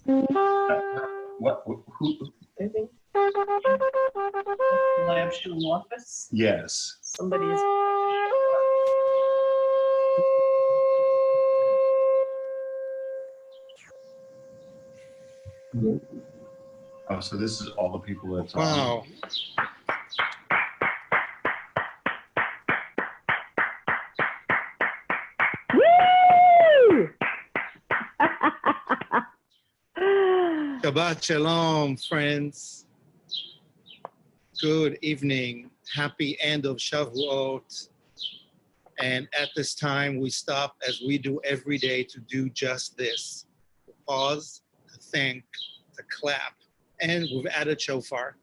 What? Who? I think. Lab Shul office. Yes. Somebody is. Oh, so this is all the people that's on. Wow. Woo! Shabbat Shalom, friends. Good evening. Happy end of Shavuot. And at this time, we stop as we do every day to do just this. To pause, to thank, to clap. And we've added shofar.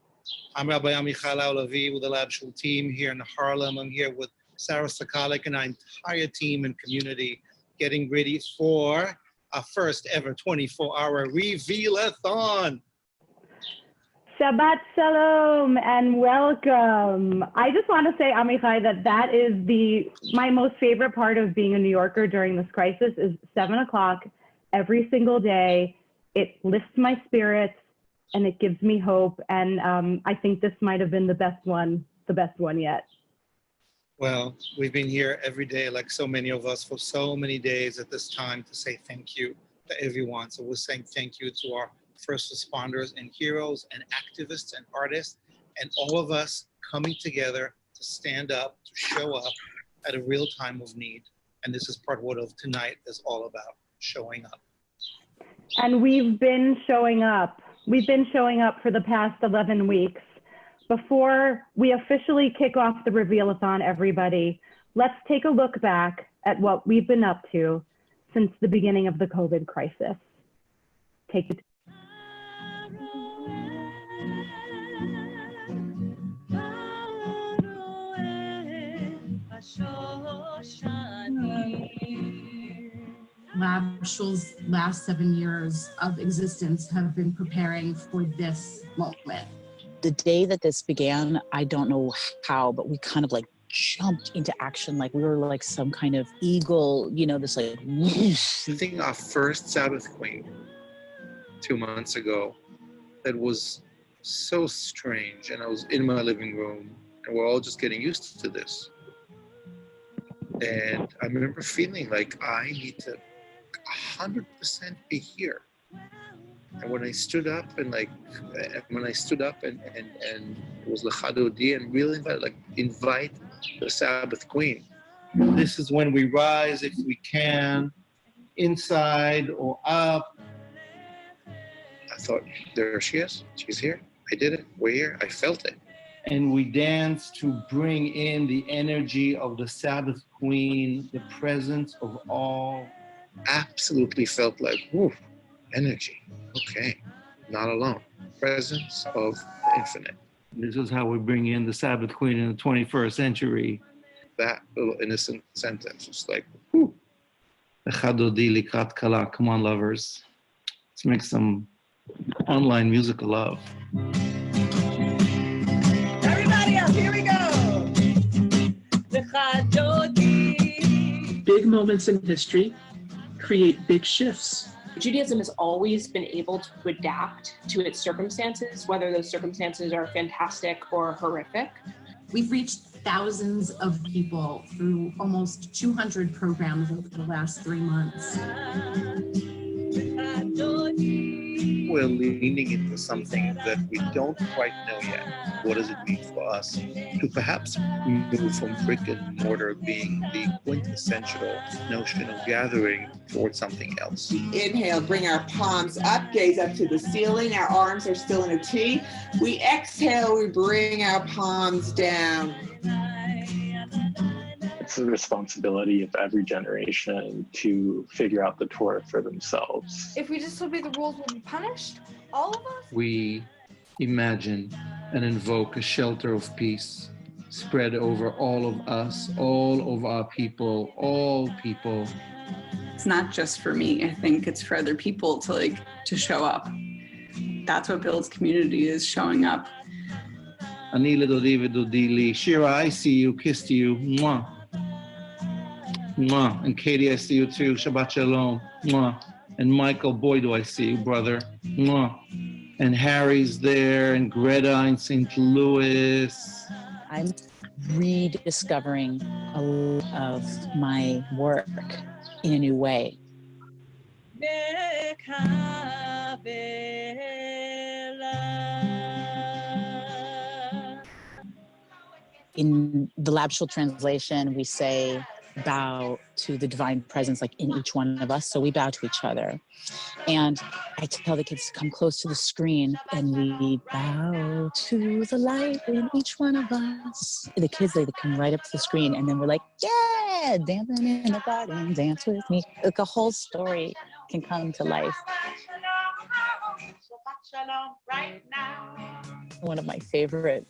I'm Rabbi Amichai Laulavi with the Lab Shul team here in Harlem. I'm here with Sarah Sakalik and our entire team and community getting ready for our first ever 24-hour Reveal-A-Thon. Shabbat Shalom and welcome. I just want to say, Amichai, that is my most favorite part of being a New Yorker during this crisis is 7 o'clock every single day. It lifts my spirits and it gives me hope. And I think this might have been the best one yet. Well, we've been here every day, like so many of us, for so many days at this time to say thank you to everyone. So we're saying thank you to our first responders and heroes and activists and artists and all of us coming together to stand up, to show up at a real time of need. And this is part what of tonight is all about, showing up. And we've been showing up. We've been showing up for the past 11 weeks. Before we officially kick off the Reveal-A-Thon, everybody, let's take a look back at what we've been up to since the beginning of the COVID crisis. Take it. Lab Shul's last 7 years of existence have been preparing for this moment. The day that this began, I don't know how, but we kind of like jumped into action. Like we were like some kind of eagle, this like whoosh. I think our first Sabbath Queen 2 months ago, that was so strange. And I was in my living room and we're all just getting used to this. And I remember feeling like I need to 100% be here. And when I stood up and it was L'Chadodi and really invite the Sabbath Queen. This is when we rise, if we can, inside or up. I thought, there she is. She's here. I did it. We're here. I felt it. And we dance to bring in the energy of the Sabbath Queen, the presence of all. Absolutely felt like, whew, energy. Okay, not alone. Presence of the infinite. This is how we bring in the Sabbath Queen in the 21st century. That little innocent sentence was like, whew. Come on, lovers. Let's make some online musical love. Everybody else, here we go. Big moments in history create big shifts. Judaism has always been able to adapt to its circumstances, whether those circumstances are fantastic or horrific. We've reached thousands of people through almost 200 programs over the last 3 months. We're leaning into something that we don't quite know yet. What does it mean for us to perhaps move from brick and mortar being the quintessential notion of gathering towards something else? Inhale, bring our palms up, gaze up to the ceiling. Our arms are still in a T. We exhale, we bring our palms down. It's the responsibility of every generation to figure out the Torah for themselves. If we disobey the rules, we'll be punished? All of us? We imagine and invoke a shelter of peace spread over all of us, all of our people, all people. It's not just for me. I think it's for other people to show up. That's what builds community, is showing up. Anila Dodi Dodili. Shira, I see you, kissed you. Mwah. Mwah. And Katie, I see you too. Shabbat Shalom. Mwah. And Michael, boy, do I see you, brother. Mwah. And Harry's there, and Greta in St. Louis. I'm rediscovering a lot of my work in a new way. In the Lab Shul translation, we say bow to the divine presence, like in each one of us. So we bow to each other. And I tell the kids to come close to the screen and we bow to the light in each one of us. The kids, they come right up to the screen and then we're like, yeah, dancing in the garden, dance with me. Like a whole story can come to life. One of my favorite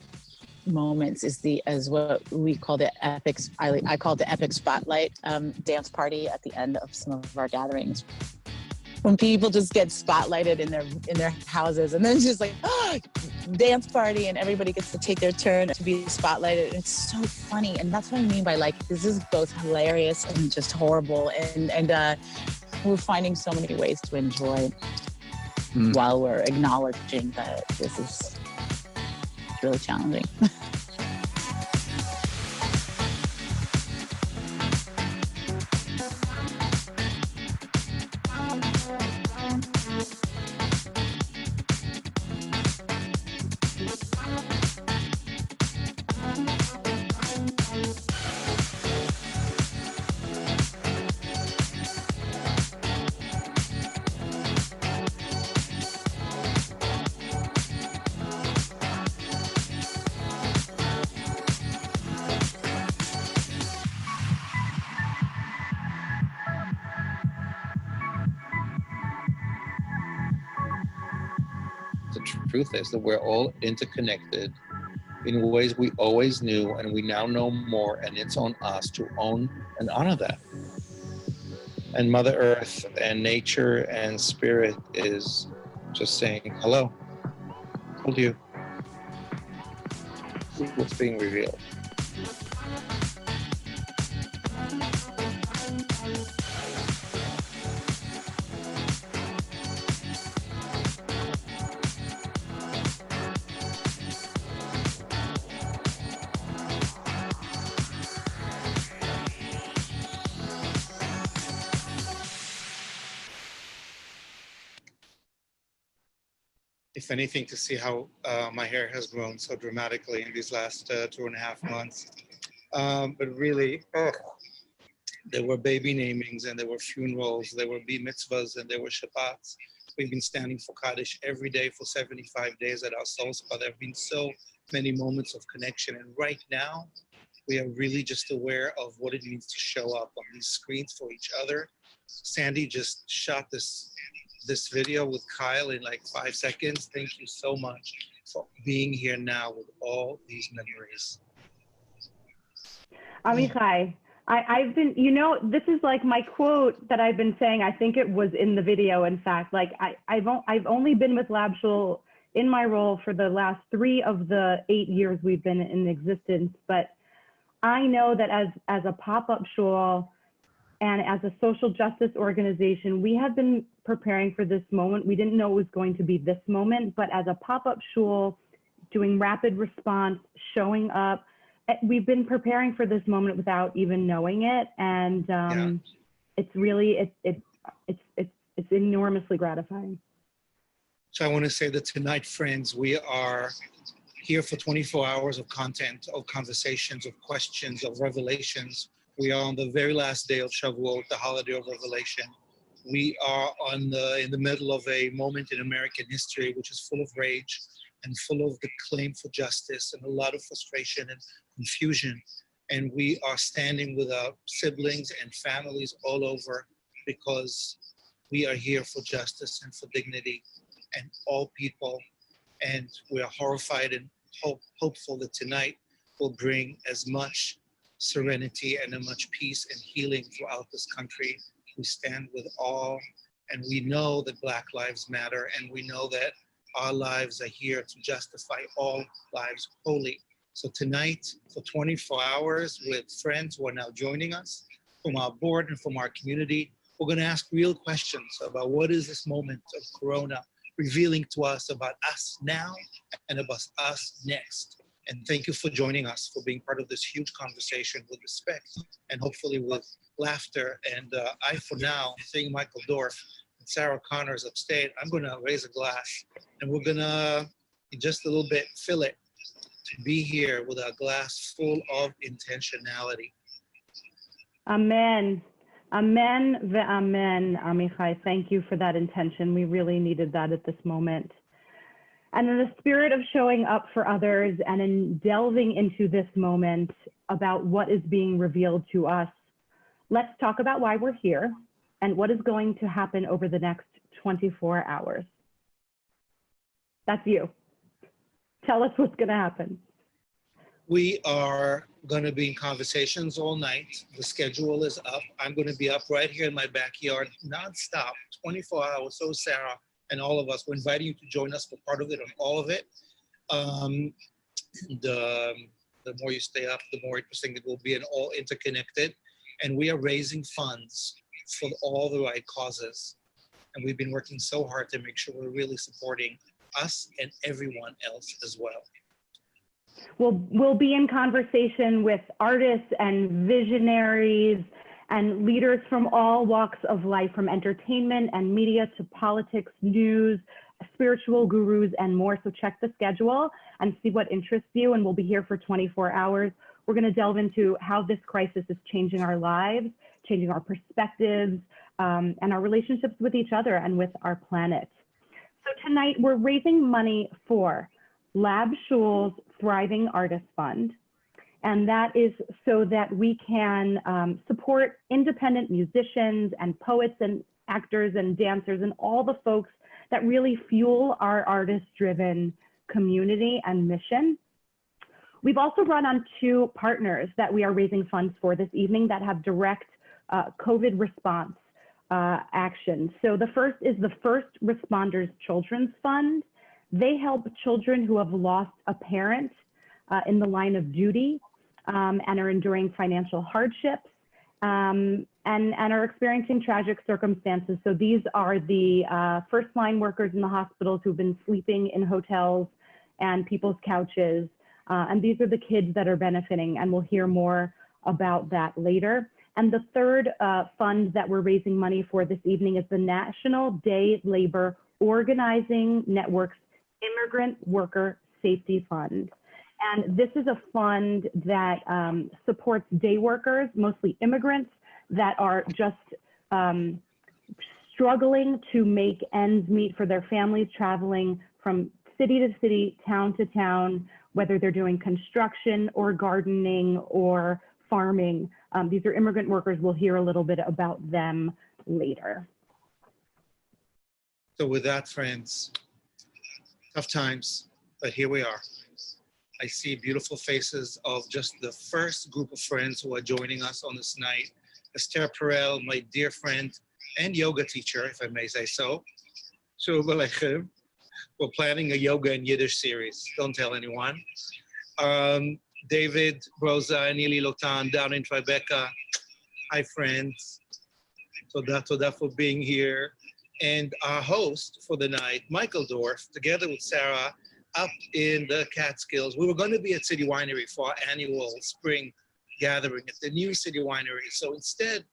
moments is what we call the epic, I call it the epic spotlight dance party at the end of some of our gatherings. When people just get spotlighted in their houses, and then it's just like, oh, dance party, and everybody gets to take their turn to be spotlighted. And it's so funny, and that's what I mean by like, this is both hilarious and just horrible, and we're finding so many ways to enjoy while we're acknowledging that this is really challenging. The truth is that we're all interconnected in ways we always knew, and we now know more, and it's on us to own and honor that. And Mother Earth and nature and spirit is just saying, hello, told you. See what's being revealed. If anything, to see how my hair has grown so dramatically in these last 2.5 months. But really, there were baby namings, and there were funerals, there were bar mitzvahs, and there were Shabbats. We've been standing for Kaddish every day for 75 days at our soul spa. There have been so many moments of connection. And right now, we are really just aware of what it means to show up on these screens for each other. Sandy just shot this video with Kyle in like 5 seconds. Thank you so much for being here now with all these memories. Amichai, I've been, this is like my quote that I've been saying. I think it was in the video, in fact. Like I've only been with Lab Shul in my role for the last 3 of the 8 years we've been in existence. But I know that as a pop-up shul and as a social justice organization, we have been preparing for this moment. We didn't know it was going to be this moment, but as a pop-up shul, doing rapid response, showing up, we've been preparing for this moment without even knowing it. And it's really, it's enormously gratifying. So I want to say that tonight, friends, we are here for 24 hours of content, of conversations, of questions, of revelations. We are on the very last day of Shavuot, the holiday of Revelation. We are in the middle of a moment in American history which is full of rage and full of the claim for justice and a lot of frustration and confusion. And we are standing with our siblings and families all over because we are here for justice and for dignity and all people. And we are horrified and hopeful that tonight will bring as much serenity and as much peace and healing throughout this country. We stand with all, and we know that Black lives matter, and we know that our lives are here to justify all lives wholly. So tonight, for 24 hours with friends who are now joining us from our board and from our community, We're going to ask real questions about what is this moment of Corona revealing to us about us now and about us next. And thank you for joining us, for being part of this huge conversation with respect and hopefully with laughter. And I, for now, seeing Michael Dorf and Sarah Connors upstate, I'm going to raise a glass and we're going to, in just a little bit, fill it to be here with a glass full of intentionality. Amen. Amen. Amen, Amichai. Thank you for that intention. We really needed that at this moment. And in the spirit of showing up for others and in delving into this moment about what is being revealed to us, let's talk about why we're here and what is going to happen over the next 24 hours. That's you. Tell us what's going to happen. We are going to be in conversations all night. The schedule is up. I'm going to be up right here in my backyard, nonstop, 24 hours. So Sarah and all of us, we're inviting you to join us for part of it and all of it. The more you stay up, the more interesting it will be and all interconnected. And we are raising funds for all the right causes. And we've been working so hard to make sure we're really supporting us and everyone else as well. We'll be in conversation with artists and visionaries and leaders from all walks of life, from entertainment and media to politics, news, spiritual gurus, and more. So check the schedule and see what interests you. And we'll be here for 24 hours. We're going to delve into how this crisis is changing our lives, changing our perspectives, and our relationships with each other and with our planet. So tonight we're raising money for Lab Shul's Thriving Artist Fund. And that is so that we can support independent musicians and poets and actors and dancers and all the folks that really fuel our artist-driven community and mission. We've also brought on 2 partners that we are raising funds for this evening that have direct COVID response action. So the first is the First Responders Children's Fund. They help children who have lost a parent in the line of duty and are enduring financial hardships and are experiencing tragic circumstances. So these are the first line workers in the hospitals who've been sleeping in hotels and people's couches. And these are the kids that are benefiting, and we'll hear more about that later. And the third fund that we're raising money for this evening is the National Day Labor Organizing Network's Immigrant Worker Safety Fund. And this is a fund that supports day workers, mostly immigrants, that are just struggling to make ends meet for their families, traveling from city to city, town to town, whether they're doing construction or gardening or farming. These are immigrant workers. We'll hear a little bit about them later. So with that, friends, tough times, but here we are. I see beautiful faces of just the first group of friends who are joining us on this night. Esther Perel, my dear friend and yoga teacher, if I may say so. Shul Partners. We're planning a yoga in Yiddish series. Don't tell anyone. David, Rosa, and Reveal-A-Thon down in Tribeca. Hi, friends. Toda for being here. And our host for the night, Michael Dorf, together with Sarah, up in the Catskills. We were going to be at City Winery for our annual spring gathering at the new City Winery. So instead,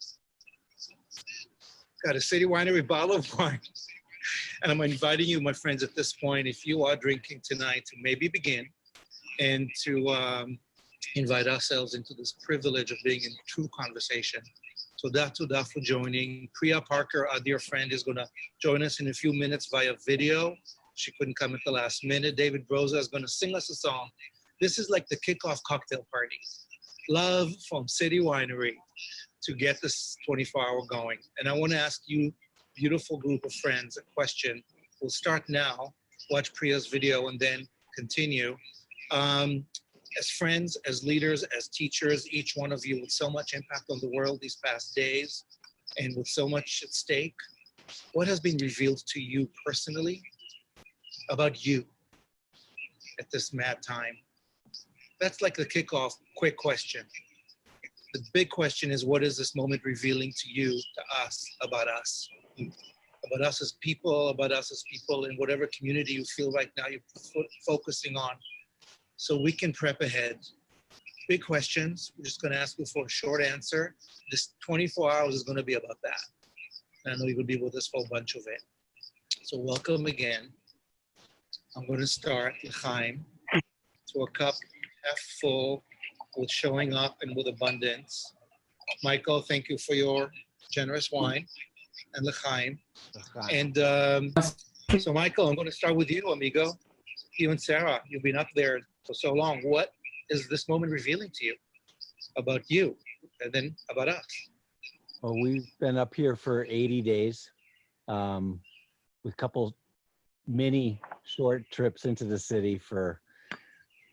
got a City Winery bottle of wine. And I'm inviting you, my friends, at this point, if you are drinking tonight, to maybe begin and to invite ourselves into this privilege of being in true conversation. So Toda for joining. Priya Parker, our dear friend, is going to join us in a few minutes via video. She couldn't come at the last minute. David Broza is going to sing us a song. This is like the kickoff cocktail party. Love from City Winery to get this 24-hour going. And I want to ask you, beautiful group of friends, a question. We'll start now, watch Priya's video, and then continue. As friends, as leaders, as teachers, each one of you with so much impact on the world these past days and with so much at stake, what has been revealed to you personally about you at this mad time? That's like the kickoff quick question. The big question is, what is this moment revealing to you, to us, about us? About us as people, in whatever community you feel right now you're focusing on. So we can prep ahead. Big questions. We're just going to ask you for a short answer. This 24 hours is going to be about that. And I know you're going to be with us for a bunch of it. So welcome again. I'm going to start, L'chaim, to a cup half full with showing up and with abundance. Michael, thank you for your generous wine. And L'chaim. And so Michael, I'm going to start with you, amigo. You and Sarah, you've been up there for so long. What is this moment revealing to you about you and then about us? Well, we've been up here for 80 days with a couple mini short trips into the city for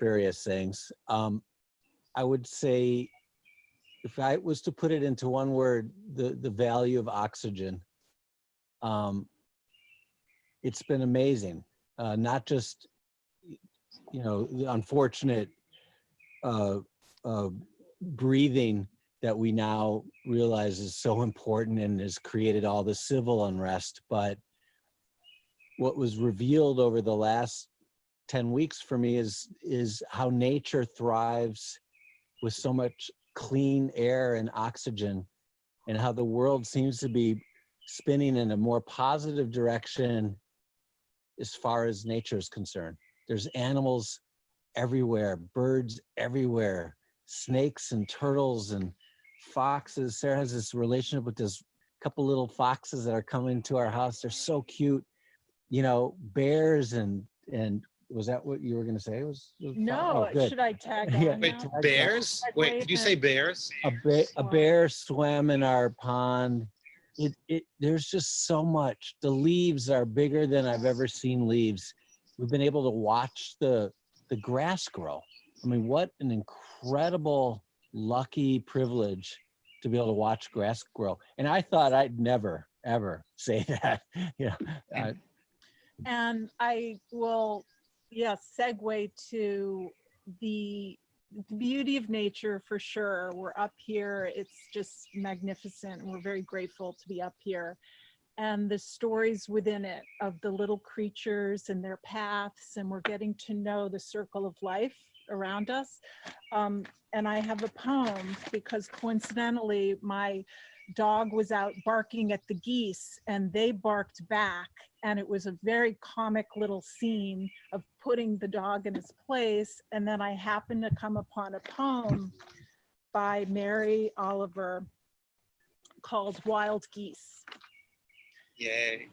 various things. I would say, if I was to put it into one word, the value of oxygen. It's been amazing. Not just, the unfortunate breathing that we now realize is so important and has created all the civil unrest, but what was revealed over the last 10 weeks for me is how nature thrives with so much clean air and oxygen, and how the world seems to be spinning in a more positive direction as far as nature is concerned. There's animals everywhere, birds everywhere, snakes and turtles and foxes. Sarah has this relationship with this couple little foxes that are coming to our house. They're so cute. Bears and was that what you were going to say? No, should I tag on? Yeah. Wait, now? bears? Wait, did you say bears? A bear swam in our pond. There's just so much. The leaves are bigger than I've ever seen leaves. We've been able to watch the grass grow. I mean, what an incredible, lucky privilege to be able to watch grass grow. And I thought I'd never, ever say that. And I will, segue to the beauty of nature for sure. We're up here. It's just magnificent. And we're very grateful to be up here. And the stories within it of the little creatures and their paths, and we're getting to know the circle of life around us. And I have a poem because coincidentally, my dog was out barking at the geese and they barked back. And it was a very comic little scene of putting the dog in its place. And then I happened to come upon a poem by Mary Oliver called Wild Geese. Yay.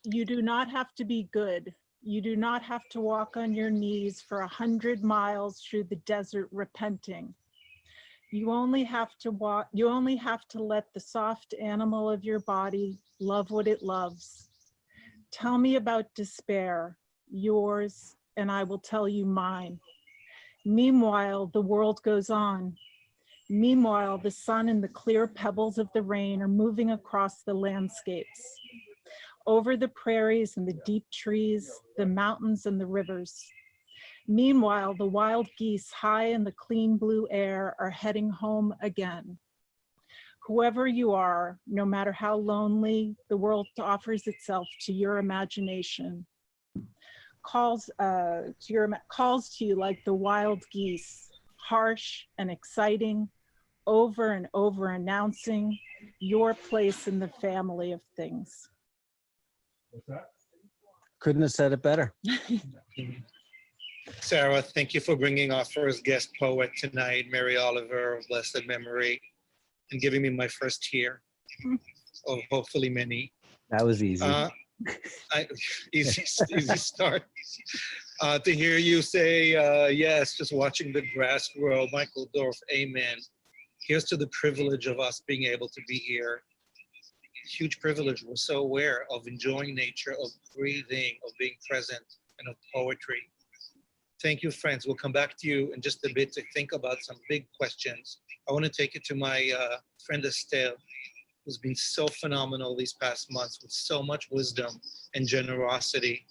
You do not have to be good. You do not have to walk on your knees for 100 miles through the desert repenting. You only have to walk, you only have to let the soft animal of your body love what it loves. Tell me about despair, yours, and I will tell you mine. Meanwhile, the world goes on. Meanwhile, the sun and the clear pebbles of the rain are moving across the landscapes, over the prairies and the deep trees, the mountains and the rivers. Meanwhile, the wild geese high in the clean blue air are heading home again. Whoever you are, no matter how lonely, the world offers itself to your imagination. Calls to you like the wild geese, harsh and exciting, over and over announcing your place in the family of things. What's that? Couldn't have said it better. Sarah, thank you for bringing our first guest poet tonight, Mary Oliver of blessed memory, and giving me my first tear, of hopefully many. That was easy. Easy start. To hear you say, yes, just watching the grass grow, Michael Dorf, amen. Here's to the privilege of us being able to be here. Huge privilege. We're so aware of enjoying nature, of breathing, of being present, and of poetry. Thank you, friends. We'll come back to you in just a bit to think about some big questions. I want to take it to my friend Estelle, who's been so phenomenal these past months with so much wisdom and generosity.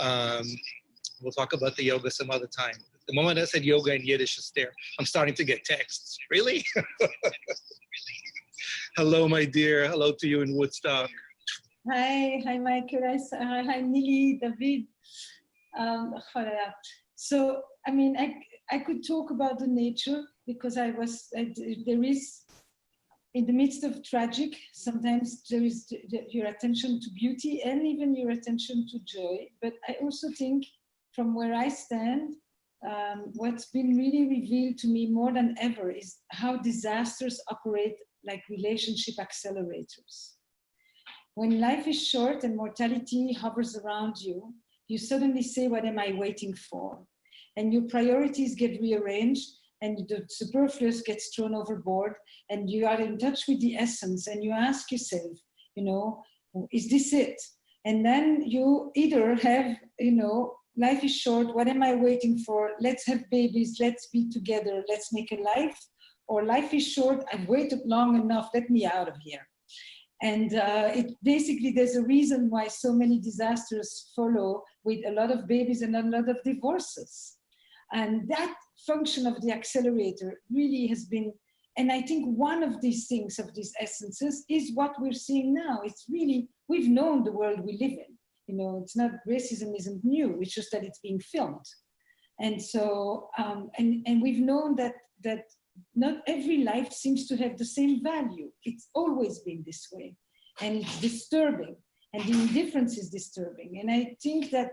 We'll talk about the yoga some other time. The moment I said yoga in Yiddish, Esther, I'm starting to get texts. Really? Hello, my dear. Hello to you in Woodstock. Hi, Michael. Hi, Nili, David. So, I mean, I could talk about the nature because there is, in the midst of tragic, sometimes there is your attention to beauty and even your attention to joy. But I also think from where I stand, what's been really revealed to me more than ever is how disasters operate like relationship accelerators. When life is short and mortality hovers around you, you suddenly say, what am I waiting for? And your priorities get rearranged and the superfluous gets thrown overboard and you are in touch with the essence and you ask yourself, you know, is this it? And then you either have, you know, life is short, what am I waiting for? Let's have babies, let's be together, let's make a life. Or life is short, I've waited long enough, let me out of here. And it basically, there's a reason why so many disasters follow with a lot of babies and a lot of divorces. And that function of the accelerator really has been, and I think one of these things, of these essences, is what we're seeing now. It's really, we've known the world we live in. You know, it's not, racism isn't new, it's just that it's being filmed. And so, and we've known that not every life seems to have the same value. It's always been this way. And it's disturbing. And the indifference is disturbing. And I think that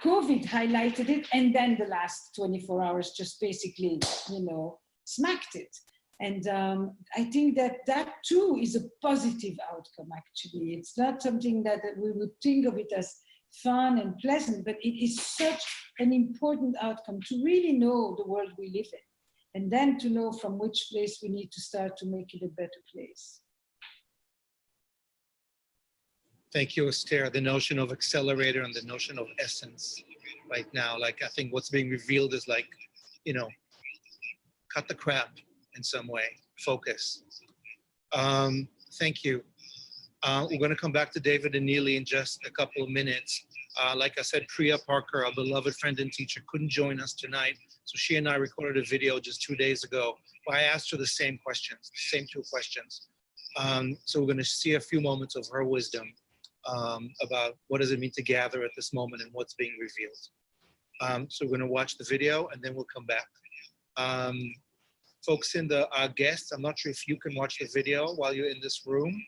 COVID highlighted it. And then the last 24 hours just basically, you know, smacked it. And I think that too is a positive outcome, actually. It's not something that we would think of it as fun and pleasant, but it is such an important outcome to really know the world we live in. And then to know from which place we need to start to make it a better place. Thank you, Esther. The notion of accelerator and the notion of essence right now, like I think what's being revealed is like, you know, cut the crap in some way, focus. Thank you. We're gonna come back to David and Neely in just a couple of minutes. Like I said, Priya Parker, our beloved friend and teacher, couldn't join us tonight. So she and I recorded a video just 2 days ago where I asked her the same questions, the same two questions. So we're gonna see a few moments of her wisdom about what does it mean to gather at this moment and what's being revealed. So we're gonna watch the video and then we'll come back. Folks in our guests, I'm not sure if you can watch the video while you're in this room.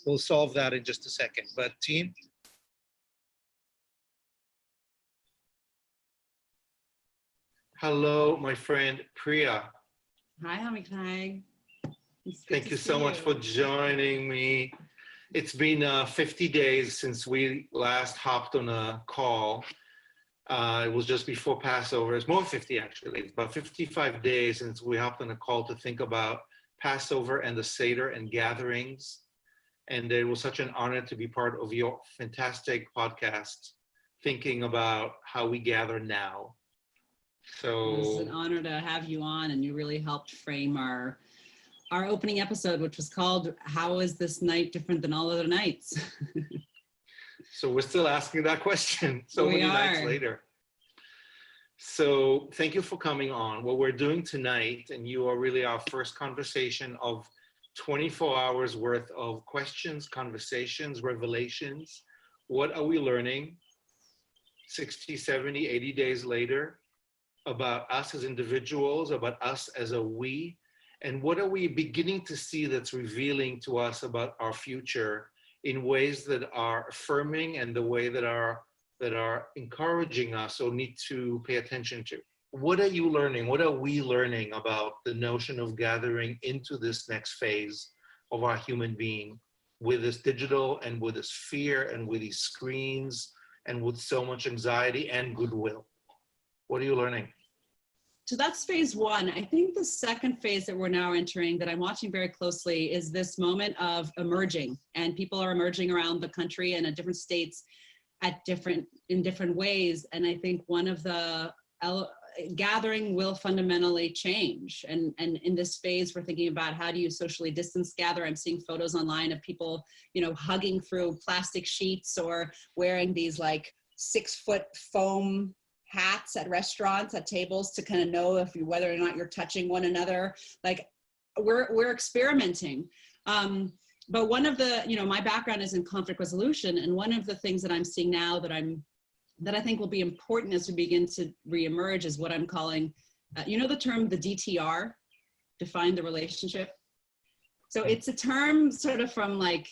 We'll solve that in just a second, but team. Hello, my friend Priya. Hi, Amichai. Thank you so much for joining me. It's been 50 days since we last hopped on a call. It was just before Passover. It's more than 50 actually. It's about 55 days since we hopped on a call to think about Passover and the Seder and gatherings. And it was such an honor to be part of your fantastic podcast, thinking about how we gather now. So it was an honor to have you on, and you really helped frame our opening episode, which was called "How is this night different than all other nights?" So we're still asking that question so many nights later. So thank you for coming on. What we're doing tonight, and you are really our first conversation of 24 hours worth of questions, conversations, revelations. What are we learning 60, 70, 80 days later about us as individuals, about us as a we, and what are we beginning to see that's revealing to us about our future in ways that are affirming and the way that are encouraging us or need to pay attention to. What are you learning? What are we learning about the notion of gathering into this next phase of our human being with this digital and with this fear and with these screens and with so much anxiety and goodwill? What are you learning? So that's phase one. I think the second phase that we're now entering that I'm watching very closely is this moment of emerging, and people are emerging around the country and at different states in different ways. And I think one of the gathering will fundamentally change. And in this phase, we're thinking about how do you socially distance gather. I'm seeing photos online of people, you know, hugging through plastic sheets or wearing these like 6-foot foam hats at restaurants, at tables, to kind of know if you, whether or not you're touching one another. Like we're experimenting. But one of the, my background is in conflict resolution, and one of the things that I'm seeing now that I think will be important as we begin to reemerge is what I'm calling, the term the DTR, define the relationship. So it's a term sort of from like,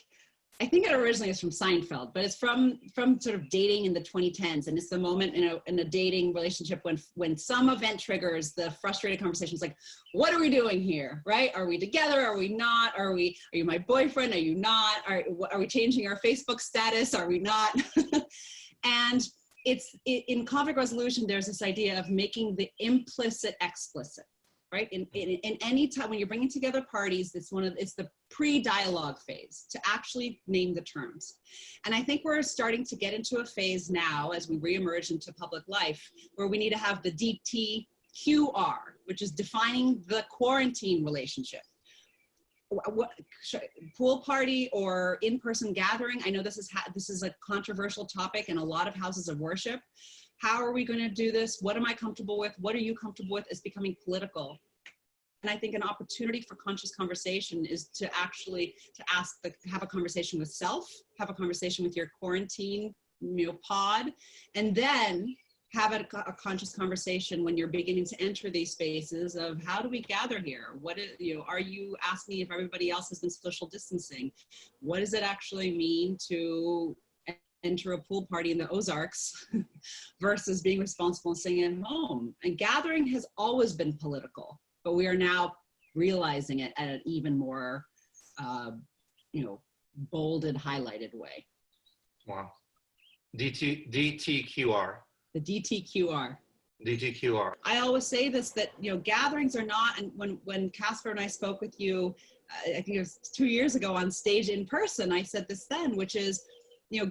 I think it originally is from Seinfeld, but it's from sort of dating in the 2010s. And it's the moment in a dating relationship when some event triggers the frustrated conversations like, what are we doing here, right? Are we together? Are we not? Are you my boyfriend? Are you not? Are we changing our Facebook status? Are we not? And in conflict resolution, there's this idea of making the implicit explicit. Right? In any time when you're bringing together parties, it's the pre-dialogue phase to actually name the terms. And I think we're starting to get into a phase now as we reemerge into public life where we need to have the DTQR, which is defining the quarantine relationship. Pool party or in-person gathering. I know this is a controversial topic in a lot of houses of worship. How are we going to do this? What am I comfortable with? What are you comfortable with? Is becoming political. And I think an opportunity for conscious conversation is to actually have a conversation with self, have a conversation with your quarantine pod, and then have a conscious conversation when you're beginning to enter these spaces of how do we gather here? Are you asking if everybody else has been social distancing? What does it actually mean to enter a pool party in the Ozarks versus being responsible and staying at home? And gathering has always been political, but we are now realizing it at an even more, bolded, highlighted way. Wow. DTQR. The DTQR. DTQR. I always say this, that, gatherings are not, and when Casper and I spoke with you, I think it was 2 years ago on stage in person, I said this then, which is,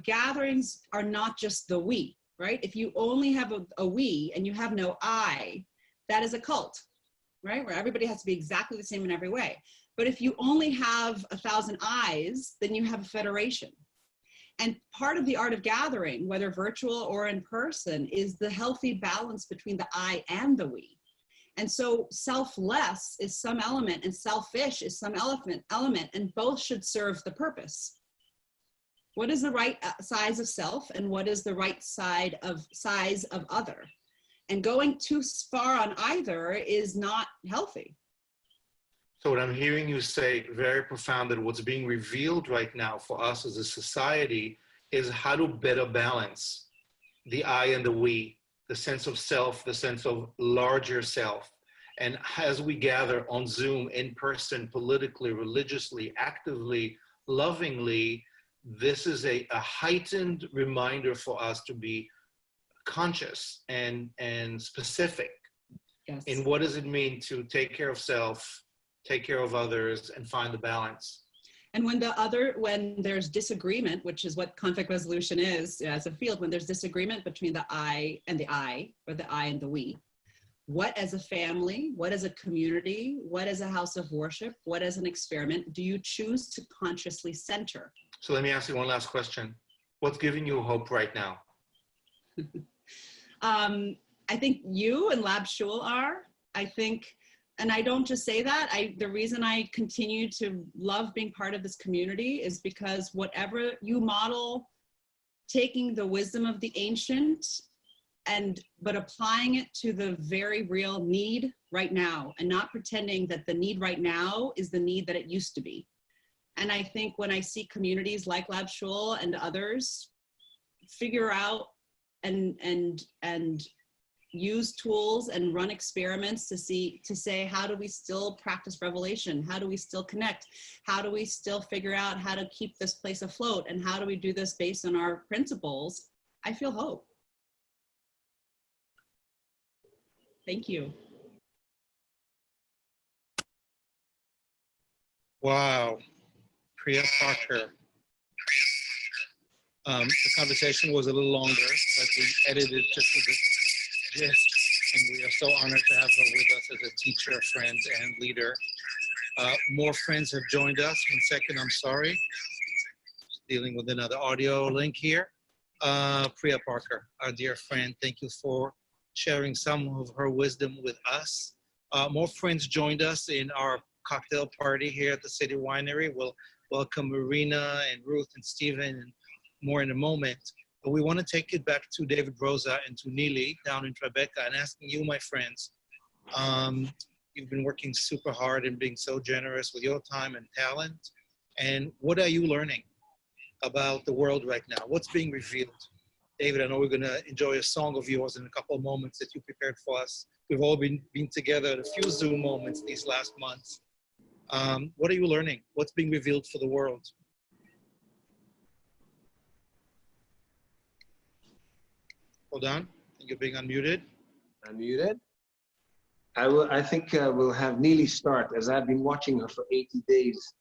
gatherings are not just the we, right? If you only have a we and you have no I, that is a cult, right? Where everybody has to be exactly the same in every way. But if you only have 1,000 I's, then you have a federation. And part of the art of gathering, whether virtual or in person, is the healthy balance between the I and the we. And so selfless is some element and selfish is some element, and both should serve the purpose. What is the right size of self and what is the right size of other? And going too far on either is not healthy. So what I'm hearing you say, very profound, that what's being revealed right now for us as a society is how to better balance the I and the we, the sense of self, the sense of larger self. And as we gather on Zoom, in person, politically, religiously, actively, lovingly, this is a heightened reminder for us to be conscious and specific. Yes. In what does it mean to take care of self, take care of others, and find the balance. And when there's disagreement, which is what conflict resolution is as a field, when there's disagreement between the I and the I, or the I and the we, what as a family, what as a community, what as a house of worship, what as an experiment do you choose to consciously center? So let me ask you one last question. What's giving you hope right now? I think you and Lab Shul are. I think, and I don't just say that, the reason I continue to love being part of this community is because whatever you model, taking the wisdom of the ancient but applying it to the very real need right now, and not pretending that the need right now is the need that it used to be. And I think when I see communities like Lab Shul and others figure out and use tools and run experiments to say, how do we still practice revelation? How do we still connect? How do we still figure out how to keep this place afloat? And how do we do this based on our principles? I feel hope. Thank you. Wow. Priya Parker. The conversation was a little longer, but we edited just for the gist, and we are so honored to have her with us as a teacher, friend, and leader. More friends have joined us. 1 second, I'm sorry. Dealing with another audio link here. Priya Parker, our dear friend, thank you for sharing some of her wisdom with us. More friends joined us in our cocktail party here at the City Winery. We'll welcome Marina and Ruth and Stephen and more in a moment. But we want to take it back to David Rosa and to Neely down in Tribeca and asking you, my friends, you've been working super hard and being so generous with your time and talent. And what are you learning about the world right now? What's being revealed? David, I know we're going to enjoy a song of yours in a couple of moments that you prepared for us. We've all been together at a few Zoom moments these last months. What are you learning? What's being revealed for the world? Hold on, you're being unmuted. Unmuted. I think we'll have Neely start, as I've been watching her for 80 days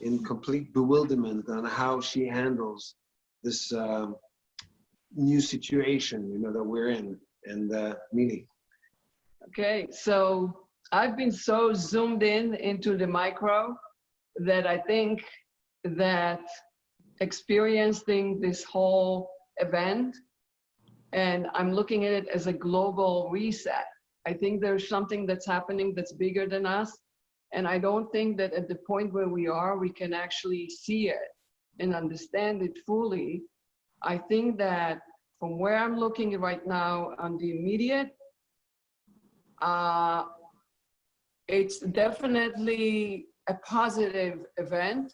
in complete bewilderment on how she handles this new situation, you know, that we're in. And Neely. Okay, so I've been so zoomed in into the micro that I think that experiencing this whole event, and I'm looking at it as a global reset. I think there's something that's happening that's bigger than us. And I don't think that at the point where we are, we can actually see it and understand it fully. I think that from where I'm looking right now on the immediate, it's definitely a positive event.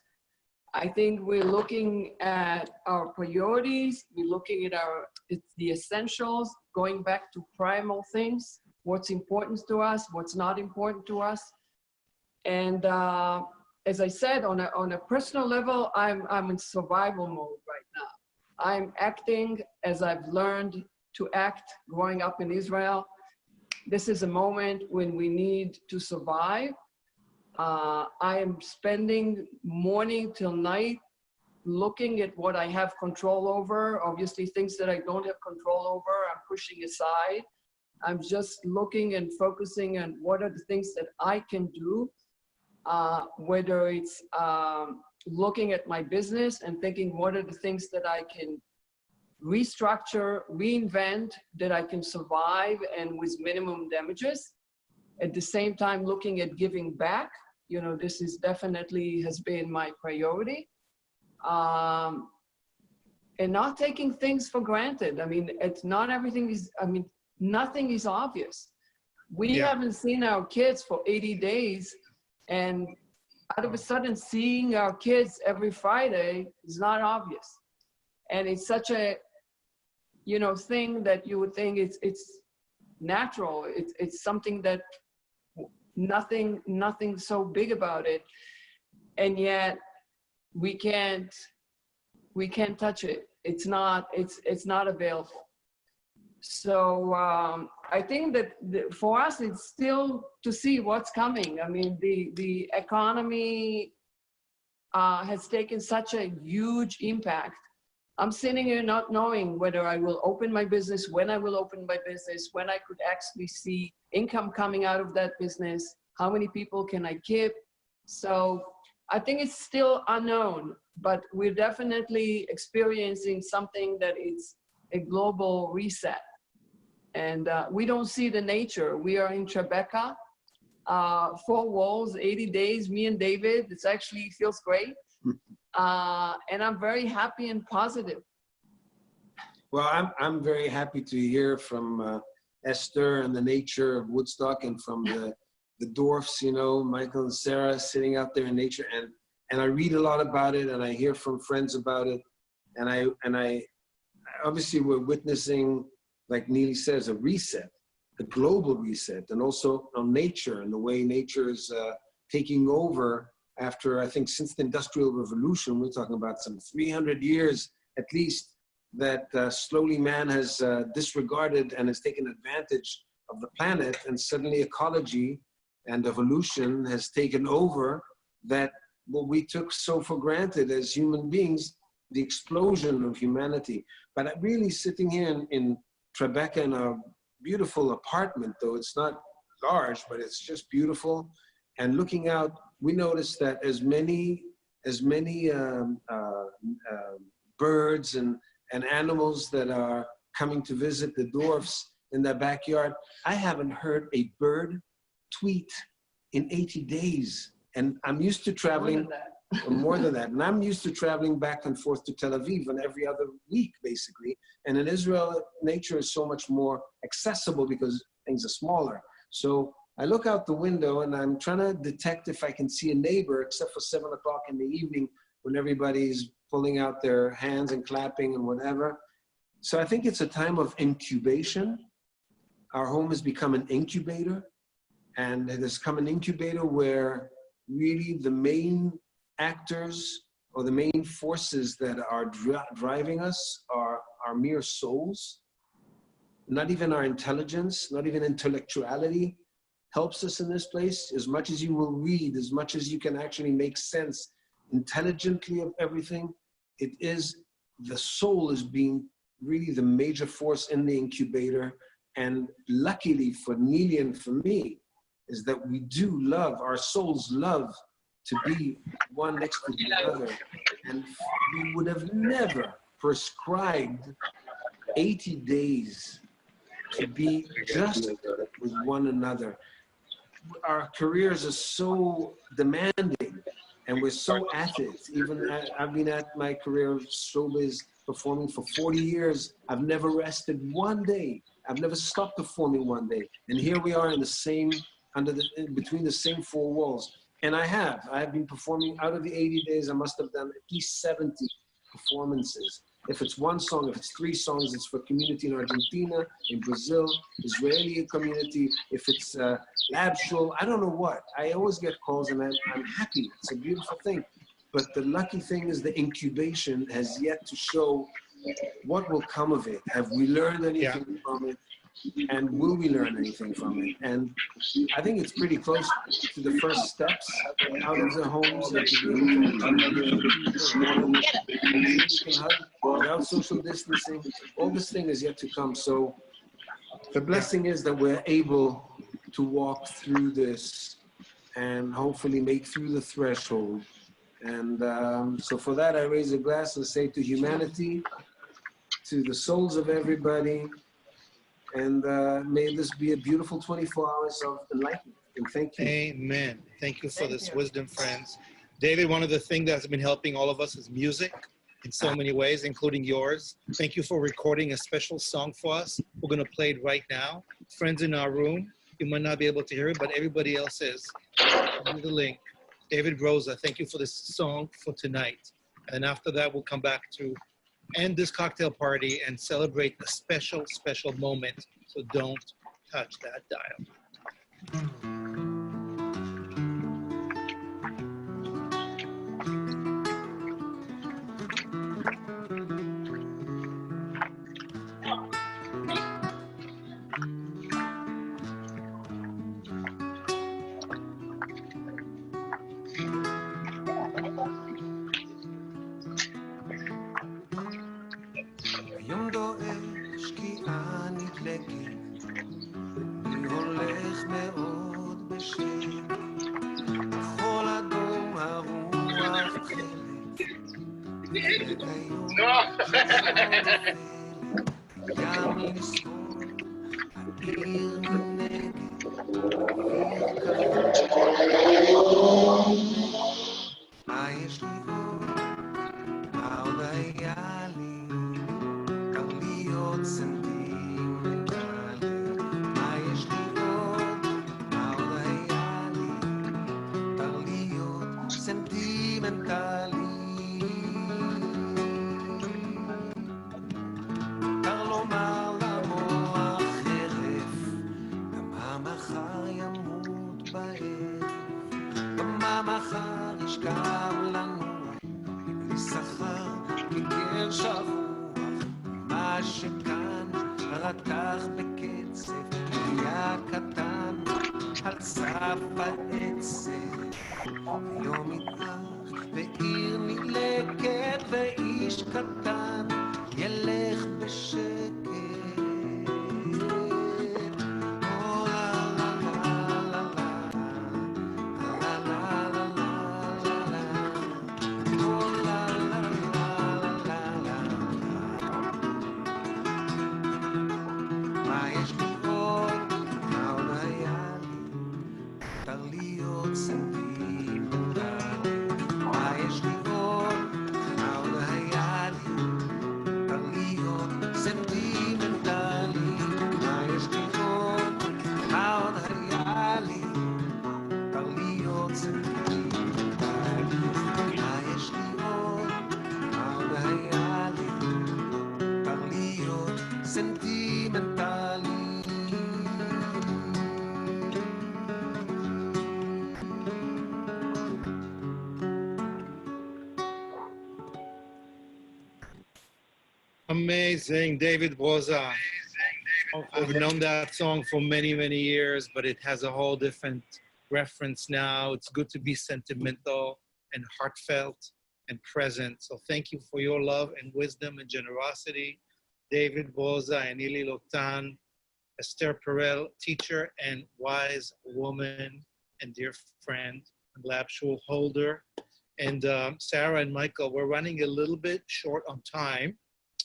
I think we're looking at our priorities, we're looking at the essentials, going back to primal things, what's important to us, what's not important to us. And as I said, on a personal level, I'm in survival mode right now. I'm acting as I've learned to act growing up in Israel. This is a moment when we need to survive. I am spending morning till night looking at what I have control over. Obviously, things that I don't have control over, I'm pushing aside. I'm just looking and focusing on what are the things that I can do, whether it's looking at my business and thinking what are the things that I can restructure, reinvent, that I can survive and with minimum damages. At the same time, looking at giving back. You know, this is definitely has been my priority. And not taking things for granted. I mean, it's not everything is, I mean, nothing is obvious. We haven't seen our kids for 80 days, and out of a sudden seeing our kids every Friday is not obvious. And it's such a, you know, thing that you would think it's natural. It's something that nothing so big about it. And yet we can't touch it. It's not available. So I think that for us, it's still to see what's coming. I mean, the economy has taken such a huge impact. I'm sitting here not knowing whether I will open my business, when I will open my business, when I could actually see income coming out of that business, how many people can I keep. So I think it's still unknown, but we're definitely experiencing something that is a global reset. And we don't see the nature. We are in Tribeca, 4 walls, 80 days, me and David. It actually feels great. And I'm very happy and positive. Well, I'm very happy to hear from Esther and the nature of Woodstock, and from the dwarfs, you know, Michael and Sarah sitting out there in nature. And I read a lot about it, and I hear from friends about it. And I obviously we're witnessing, like Neely says, a reset, a global reset, and also on nature and the way nature is taking over after, I think, since the Industrial Revolution. We're talking about some 300 years at least, that slowly man has disregarded and has taken advantage of the planet, and suddenly ecology and evolution has taken over that what we took so for granted as human beings, the explosion of humanity. But really sitting here in Tribeca in a beautiful apartment, though it's not large, but it's just beautiful, and looking out, we noticed that as many birds and animals that are coming to visit the dwarfs in their backyard. I haven't heard a bird tweet in 80 days. And I'm used to traveling more than that. And I'm used to traveling back and forth to Tel Aviv on every other week, basically. And in Israel, nature is so much more accessible because things are smaller. So I look out the window and I'm trying to detect if I can see a neighbor, except for 7 o'clock in the evening when everybody's pulling out their hands and clapping and whatever. So I think it's a time of incubation. Our home has become an incubator, and it has become an incubator where really the main actors or the main forces that are driving us are mere souls. Not even our intelligence, not even intellectuality helps us in this place. As much as you will read, as much as you can actually make sense intelligently of everything, it is the soul is being really the major force in the incubator. And luckily for Neely and for me, is that we do love, our souls love to be one next to the other. And we would have never prescribed 80 days to be just with one another. Our careers are so demanding and we're so at it. Even I've been at my career of showbiz performing for 40 years. I've never rested one day. I've never stopped performing one day. And here we are in the same, between the same four walls. And I've been performing out of the 80 days, I must have done at least 70 performances. If it's one song, if it's 3 songs, it's for community in Argentina, in Brazil, Israeli community. If it's lab shul, I don't know what. I always get calls and I'm happy. It's a beautiful thing. But the lucky thing is the incubation has yet to show what will come of it. Have we learned anything from it? And will we learn anything from it? And I think it's pretty close to the first steps out of the homes without social distancing. All this thing is yet to come. So the blessing is that we're able to walk through this and hopefully make through the threshold. And so for that, I raise a glass and say to humanity, to the souls of everybody, and may this be a beautiful 24 hours of enlightenment. And thank you. Amen. Thank you for this wisdom, friends. David, one of the things that's been helping all of us is music in so many ways, including yours. Thank you for recording a special song for us. We're going to play it right now. Friends in our room, you might not be able to hear it, but everybody else is. Give me the link. David Rosa, thank you for this song for tonight. And after that, we'll come back to end this cocktail party and celebrate a special, special moment. So don't touch that dial. היום דואג שקיעה נדלקת, אני הולך מאוד בשקט, בכל אדום הרוח חלק, היום ים לסגור, העיר מנגד, מה יש לי עוד, מה עוד היה לי, sentimentali, מה יש לי עוד, מה עוד היה לי, מותר להיות סנטימנטלי, מותר לומר למוח חרף, גם המחר ימות בערב, גם המחר ישכב לנו, בלי שכר כגר שבור, מה שכאן רתח בקצב, היה קטן על סף העצב. היום יתאח ועיר נדלקת ואיש קטן ילך בשקט. מה יש לראות, מה עוד היה לי, מותר להיות סנטימנטלי. מה יש לראות, מה עוד היה לי, מותר להיות סנטימנטלי. מה יש לראות, מה עוד היה לי, מותר להיות סנטימנטלי. מה יש לראות, מה עוד היה לי, מותר להיות סנטימנטלי. Amazing, David Broza. I've known that song for many, many years, but it has a whole different reference now. It's good to be sentimental and heartfelt and present. So thank you for your love and wisdom and generosity. David Broza and Reveal-A-Thon, Esther Perel, teacher and wise woman and dear friend and lab shul holder. And Sarah and Michael, we're running a little bit short on time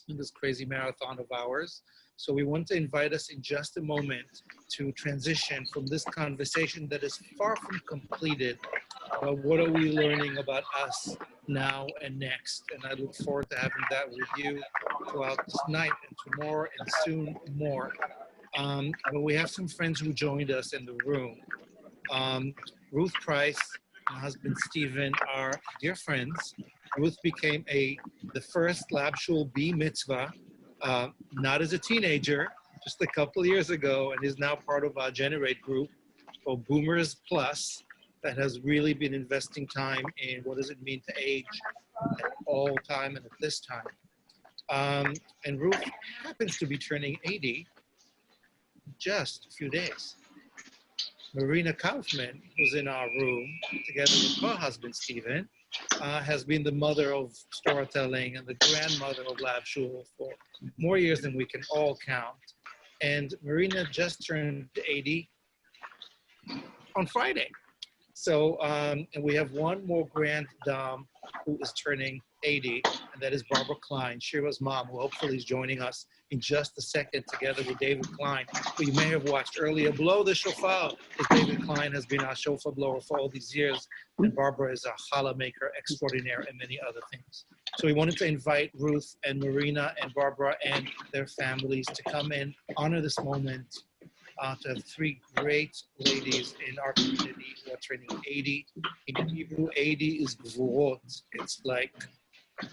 in this crazy marathon of ours. So we want to invite us in just a moment to transition from this conversation that is far from completed. What are we learning about us now and next? And I look forward to having that with you throughout this night and tomorrow and soon more. But we have some friends who joined us in the room. Ruth Price, my husband Stephen, are dear friends. Ruth became the first Lab Shul B mitzvah, not as a teenager, just a couple years ago, and is now part of our Generate group called Boomers Plus that has really been investing time in what does it mean to age at all time and at this time. And Ruth happens to be turning 80 just a few days. Marina Kaufman, who's in our room, together with her husband, Stephen, has been the mother of storytelling and the grandmother of Lab Shul for more years than we can all count. And Marina just turned 80 on Friday. So, and we have one more grand dame who is turning 80, and that is Barbara Klein, Shira's mom, who hopefully is joining us in just a second, together with David Klein, who you may have watched earlier blow the shofar, because David Klein has been our shofar blower for all these years, and Barbara is a challah maker extraordinaire and many other things. So we wanted to invite Ruth and Marina and Barbara and their families to come in, honor this moment, to have three great ladies in our community who are turning 80. In Hebrew, 80 is gvurot. It's like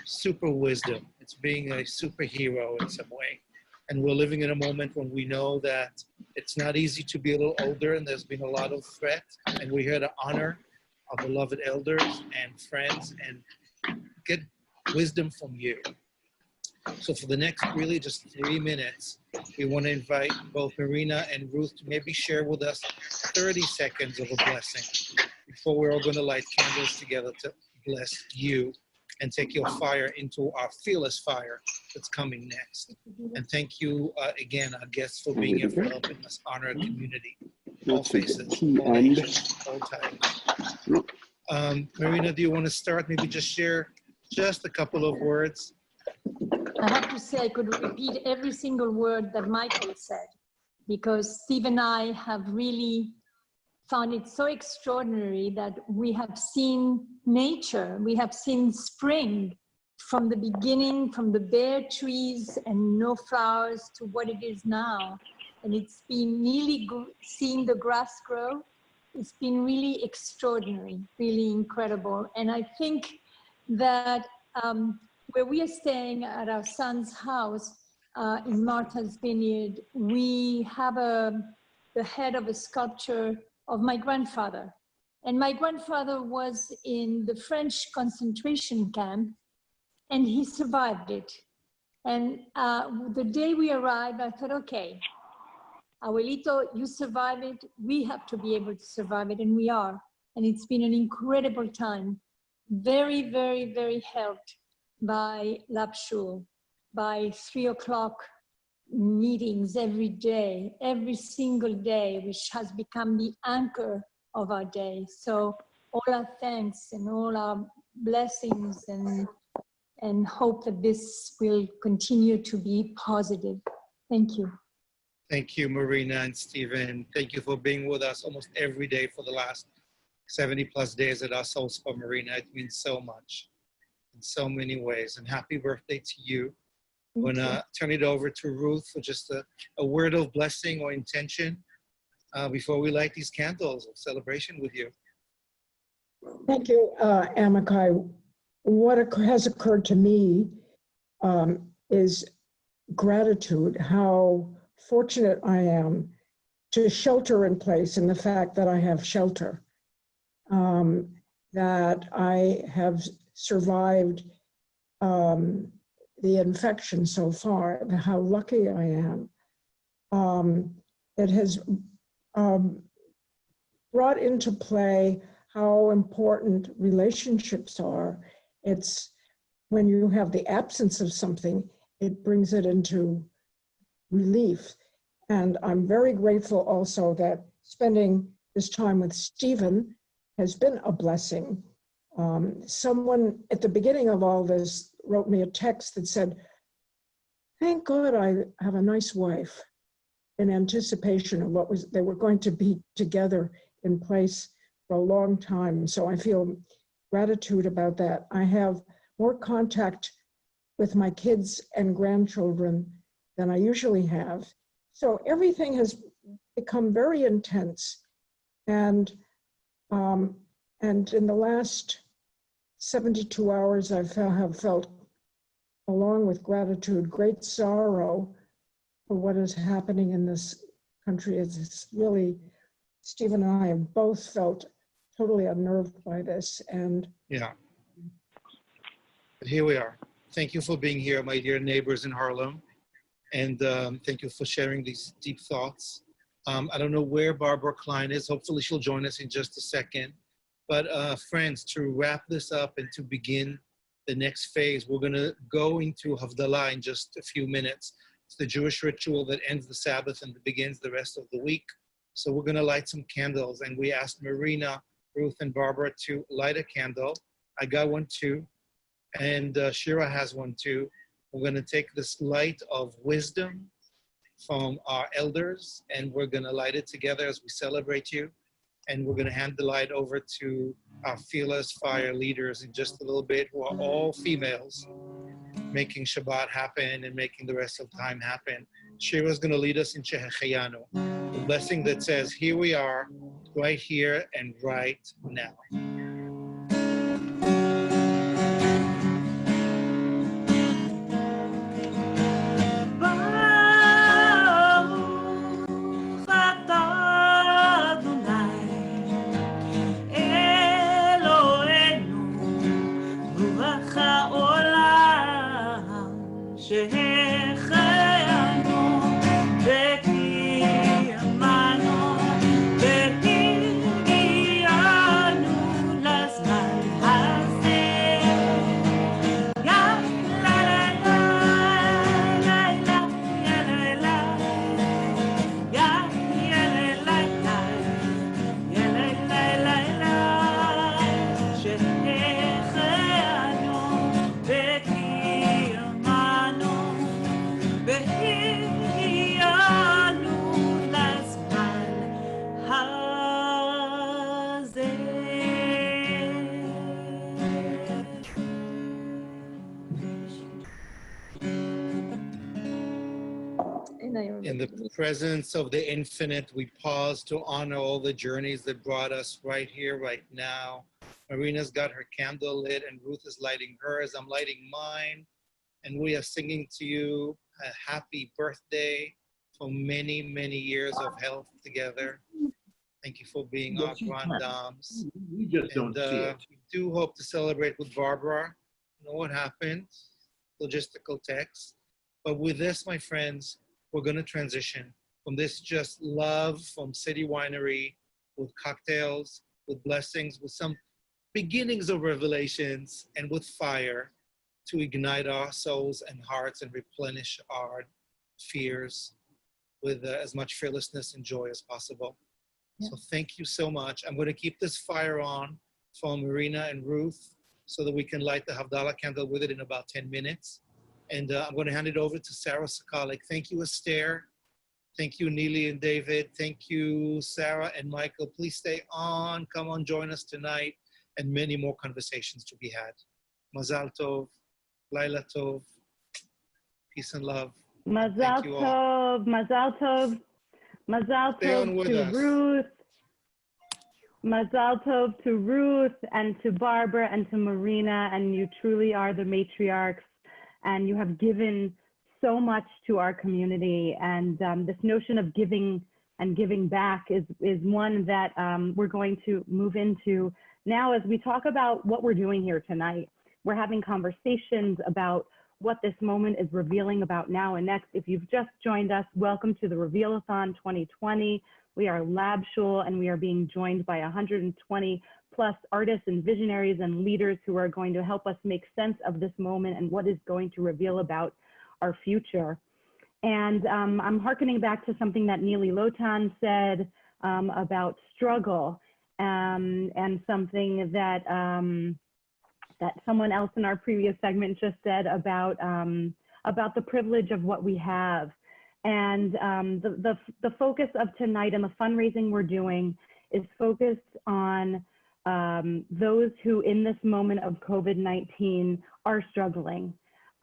super wisdom. It's being a superhero in some way. And we're living in a moment when we know that it's not easy to be a little older and there's been a lot of threat. And we're here to honor our beloved elders and friends and get wisdom from you. So for the next really just 3 minutes, we want to invite both Marina and Ruth to maybe share with us 30 seconds of a blessing before we're all going to light candles together to bless you and take your fire into our fearless fire that's coming next. And thank you again, our guests, for being here, for helping us honor a community, all faces, all nations, all types. Marina, do you want to start? Maybe just share just a couple of words. I have to say I could repeat every single word that Michael said, because Steve and I have really found it so extraordinary that we have seen nature, we have seen spring from the beginning, from the bare trees and no flowers to what it is now. And it's been really seeing the grass grow. It's been really extraordinary, really incredible. And I think that where we are staying at our son's house in Martha's Vineyard, we have the head of a sculpture of my grandfather. And my grandfather was in the French concentration camp and he survived it. And the day we arrived, I thought, okay, Abuelito, you survived it. We have to be able to survive it, and we are. And it's been an incredible time. Very, very, very helped by Lab Shul, by 3 o'clock meetings every day, every single day, which has become the anchor of our day. So all our thanks and all our blessings and hope that this will continue to be positive. Thank you. Thank you, Marina and Stephen. Thank you for being with us almost every day for the last 70 plus days at our Soul Spa Marina. It means so much in so many ways. And happy birthday to you. I'm going to turn it over to Ruth for just a word of blessing or intention before we light these candles of celebration with you. Thank you, Amichai. What has occurred to me is gratitude, how fortunate I am to shelter in place, and the fact that I have shelter, that I have survived the infection so far, how lucky I am. It has brought into play how important relationships are. It's when you have the absence of something, it brings it into relief. And I'm very grateful also that spending this time with Stephen has been a blessing. Someone at the beginning of all this wrote me a text that said, "Thank God I have a nice wife," in anticipation of what they were going to be together in place for a long time. So I feel gratitude about that. I have more contact with my kids and grandchildren than I usually have. So everything has become very intense. And in the last 72 hours, I have felt, along with gratitude, great sorrow for what is happening in this country. It's really, Stephen and I have both felt totally unnerved by this. And yeah, but here we are. Thank you for being here, my dear neighbors in Harlem. And thank you for sharing these deep thoughts. I don't know where Barbara Klein is. Hopefully she'll join us in just a second. But friends, to wrap this up and to begin the next phase, we're gonna go into Havdalah in just a few minutes. It's the Jewish ritual that ends the Sabbath and begins the rest of the week. So we're gonna light some candles, and we asked Marina, Ruth, and Barbara to light a candle. I got one too, and Shira has one too. We're gonna take this light of wisdom from our elders, and we're gonna light it together as we celebrate you. And we're gonna hand the light over to our Fearless Fire leaders in just a little bit, who are all females, making Shabbat happen and making the rest of time happen. Shira's gonna lead us in Shehecheyanu, the blessing that says, here we are, right here and right now. In the presence of the infinite, we pause to honor all the journeys that brought us right here, right now. Marina's got her candle lit, and Ruth is lighting hers. I'm lighting mine, and we are singing to you a happy birthday for many, many years of health together. Thank you for being our grand dames. We just don't see it. We do hope to celebrate with Barbara. You know what happened? Logistical text. But with this, my friends, we're going to transition from this just love from City Winery with cocktails, with blessings, with some beginnings of revelations, and with fire to ignite our souls and hearts and replenish our fears with as much fearlessness and joy as possible. Yeah. So thank you so much. I'm going to keep this fire on for Marina and Ruth so that we can light the Havdalah candle with it in about 10 minutes. And I'm going to hand it over to Sarah Sakalik. Thank you, Esther. Thank you, Neely and David. Thank you, Sarah and Michael. Please stay on. Come on, join us tonight, and many more conversations to be had. Mazal Tov, Laila Tov, peace and love. Mazal Thank you all. Tov, Mazal Tov, Mazal Stay on Tov with to us. Ruth. Mazal Tov to Ruth and to Barbara and to Marina, and you truly are the matriarchs, and you have given so much to our community, and this notion of giving and giving back is one that we're going to move into now as we talk about what we're doing here tonight. We're having conversations about what this moment is revealing about now and next. If you've just joined us, welcome to the Reveal-A-Thon 2020. We are Lab Shul, and we are being joined by 120 plus artists and visionaries and leaders who are going to help us make sense of this moment and what is going to reveal about our future. And I'm hearkening back to something that Reveal-A-Thon said about struggle, and something that that someone else in our previous segment just said about the privilege of what we have. And the focus of tonight and the fundraising we're doing is focused on those who in this moment of COVID-19 are struggling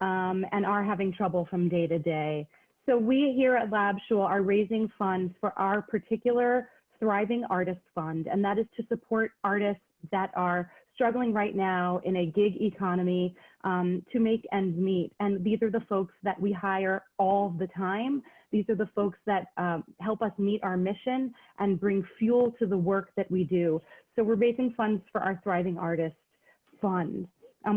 and are having trouble from day to day. So we here at Lab Shul are raising funds for our particular Thriving Artists Fund, and that is to support artists that are struggling right now in a gig economy to make ends meet. And these are the folks that we hire all the time. These are the folks that help us meet our mission and bring fuel to the work that we do. So we're raising funds for our Thriving Artists Fund.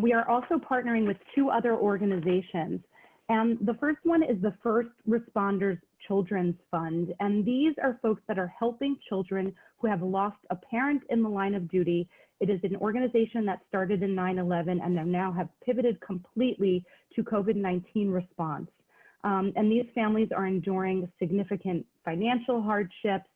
We are also partnering with two other organizations. And the first one is the First Responders Children's Fund. And these are folks that are helping children who have lost a parent in the line of duty. It is an organization that started in 9/11 and now have pivoted completely to COVID-19 response. And these families are enduring significant financial hardships,